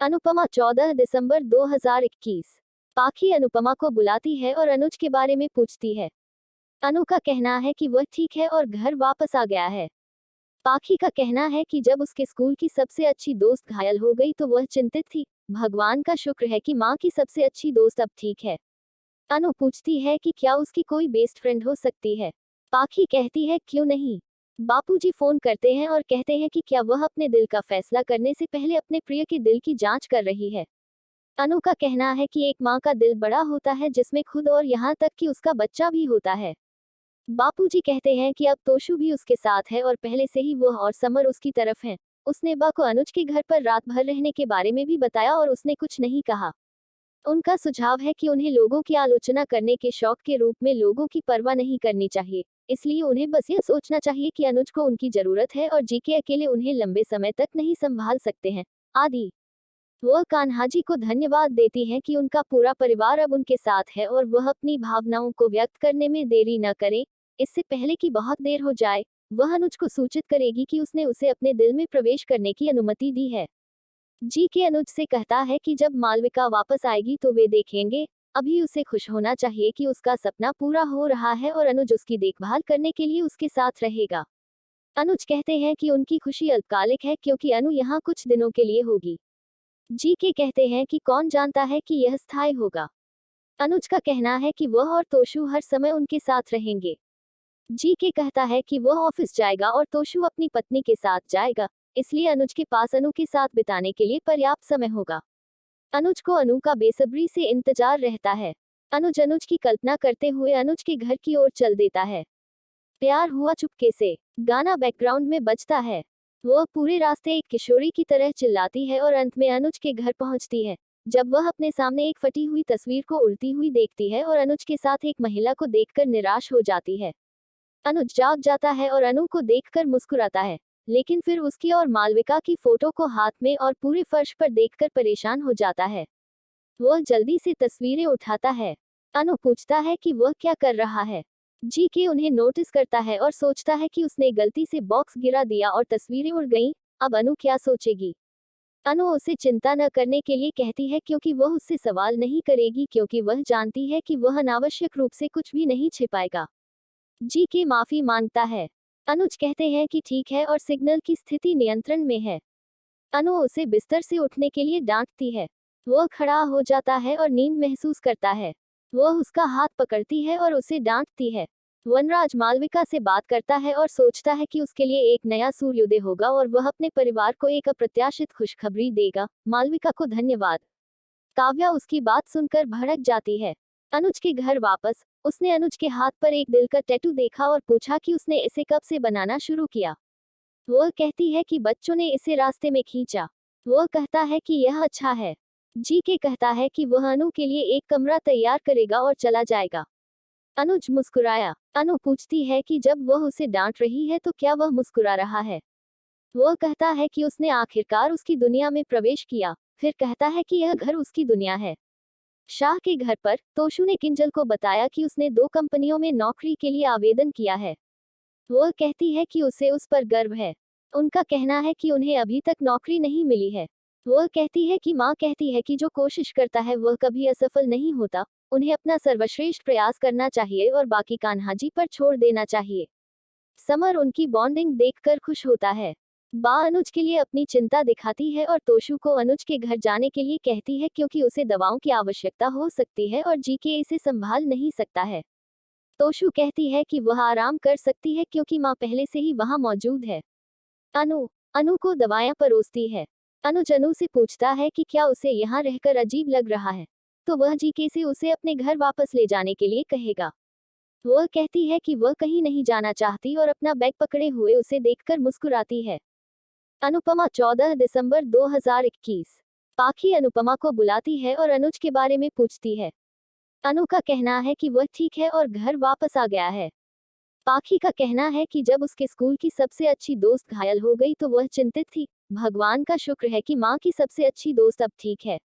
अनुपमा 14 दिसंबर 2021। पाखी अनुपमा को बुलाती है और अनुज के बारे में पूछती है। अनु का कहना है कि वह ठीक है और घर वापस आ गया है। पाखी का कहना है कि जब उसके स्कूल की सबसे अच्छी दोस्त घायल हो गई तो वह चिंतित थी। भगवान का शुक्र है कि माँ की सबसे अच्छी दोस्त अब ठीक है। अनु पूछती है कि क्या उसकी कोई बेस्ट फ्रेंड हो सकती है। पाखी कहती है क्यों नहीं। बापूजी फोन करते हैं और कहते हैं कि क्या वह अपने दिल का फैसला करने से पहले अपने प्रिय के दिल की जांच कर रही है। अनु का कहना है कि एक माँ का दिल बड़ा होता है जिसमें खुद और यहाँ तक कि उसका बच्चा भी होता है। बापूजी कहते हैं कि अब तोशु भी उसके साथ है और पहले से ही वह और समर उसकी तरफ हैं। उसने बा को अनुज के घर पर रात भर रहने के बारे में भी बताया और उसने कुछ नहीं कहा। उनका सुझाव है कि उन्हें लोगों की आलोचना करने के शौक के रूप में लोगों की परवाह नहीं करनी चाहिए, इसलिए उन्हें बस यह सोचना चाहिए कि अनुज को उनकी जरूरत है और जीके अकेले उन्हें लंबे समय तक नहीं संभाल सकते हैं आदि। वह कान्हाजी को धन्यवाद देती हैं कि उनका पूरा परिवार अब उनके साथ है और वह अपनी भावनाओं को व्यक्त करने में देरी न करे। इससे पहले कि बहुत देर हो जाए, वह अनुज को सूचित करेगी कि उसने उसे अपने दिल में प्रवेश करने की अनुमति दी है। जी के अनुज से कहता है कि जब मालविका वापस आएगी तो वे देखेंगे। अभी उसे खुश होना चाहिए कि उसका सपना पूरा हो रहा है और अनुज उसकी देखभाल करने के लिए उसके साथ रहेगा। अनुज कहते हैं कि उनकी खुशी अल्पकालिक है क्योंकि अनु यहाँ कुछ दिनों के लिए होगी। जी के कहते हैं कि कौन जानता है कि यह स्थायी होगा। अनुज का कहना है कि वह और तोशु हर समय उनके साथ रहेंगे। जी के कहता है कि वह ऑफिस जाएगा और तोशु अपनी पत्नी के साथ जाएगा, इसलिए अनुज के पास अनु के साथ बिताने के लिए पर्याप्त समय होगा। अनुज को अनु का बेसब्री से इंतजार रहता है। अनुज की कल्पना करते हुए अनुज के घर की ओर चल देता है। प्यार हुआ चुपके से गाना बैकग्राउंड में बजता है। वह पूरे रास्ते एक किशोरी की तरह चिल्लाती है और अंत में अनुज के घर पहुंचती है। जब वह अपने सामने एक फटी हुई तस्वीर को उड़ती हुई देखती है और अनुज के साथ एक महिला को देखकर निराश हो जाती है। अनुज जाग जाता है और अनु को देखकर मुस्कुराता है, लेकिन फिर उसकी और मालविका की फोटो को हाथ में और पूरे फर्श पर देखकर परेशान हो जाता है। वह जल्दी से तस्वीरें उठाता है। अनु पूछता है कि वह क्या कर रहा है। जी के उन्हें नोटिस करता है और सोचता है कि उसने गलती से बॉक्स गिरा दिया और तस्वीरें उड़ गईं। अब अनु क्या सोचेगी। अनु उसे चिंता न करने के लिए कहती है क्योंकि वह उससे सवाल नहीं करेगी, क्योंकि वह जानती है कि वह अनावश्यक रूप से कुछ भी नहीं छिपाएगा। जी के माफी मांगता है। अनुज कहते हैं कि ठीक है और सिग्नल की स्थिति नियंत्रण में है। अनु उसे बिस्तर से उठने के लिए डांटती है। वह खड़ा हो जाता है और नींद महसूस करता है। वह उसका हाथ पकड़ती है और उसे डांटती है। वनराज मालविका से बात करता है और सोचता है कि उसके लिए एक नया सूर्योदय होगा और वह अपने परिवार को एक अप्रत्याशित खुशखबरी देगा। मालविका को धन्यवाद। काव्या उसकी बात सुनकर भड़क जाती है। अनुज के घर वापस, उसने अनुज के हाथ पर एक दिल का टैटू देखा और पूछा कि उसने इसे कब से बनाना शुरू किया। वह कहती है कि बच्चों ने इसे रास्ते में खींचा। वह कहता है कि यह अच्छा है। जी के कहता है कि वह अनु के लिए एक कमरा तैयार करेगा और चला जाएगा। अनुज मुस्कुराया। अनु पूछती है कि जब वह उसे डांट रही है तो क्या वह मुस्कुरा रहा है। वह कहता है कि उसने आखिरकार उसकी दुनिया में प्रवेश किया। फिर कहता है कि यह घर उसकी दुनिया है। शाह के घर पर तोशु ने किंजल को बताया कि उसने 2 कंपनियों में नौकरी के लिए आवेदन किया है। वह कहती है कि उसे उस पर गर्व है। उनका कहना है कि उन्हें अभी तक नौकरी नहीं मिली है। वह कहती है कि माँ कहती है कि जो कोशिश करता है वह कभी असफल नहीं होता। उन्हें अपना सर्वश्रेष्ठ प्रयास करना चाहिए और बाकी कान्हाजी पर छोड़ देना चाहिए। समर उनकी बॉन्डिंग देखकर खुश होता है। बा अनुज के लिए अपनी चिंता दिखाती है और तोशु को अनुज के घर जाने के लिए कहती है क्योंकि उसे दवाओं की आवश्यकता हो सकती है और जी के इसे संभाल नहीं सकता है। तोशु कहती है कि वह आराम कर सकती है क्योंकि माँ पहले से ही वहाँ मौजूद है। अनु अनु को दवाएं परोसती है। अनुज अनु से पूछता है कि क्या उसे यहाँ रहकर अजीब लग रहा है, तो वह जी के से उसे अपने घर वापस ले जाने के लिए कहेगा। वह कहती है कि वह कहीं नहीं जाना चाहती और अपना बैग पकड़े हुए उसे देखकर मुस्कुराती है। अनुपमा 14 दिसंबर 2021। पाखी अनुपमा को बुलाती है और अनुज के बारे में पूछती है। अनु का कहना है कि वह ठीक है और घर वापस आ गया है। पाखी का कहना है कि जब उसके स्कूल की सबसे अच्छी दोस्त घायल हो गई तो वह चिंतित थी। भगवान का शुक्र है कि माँ की सबसे अच्छी दोस्त अब ठीक है।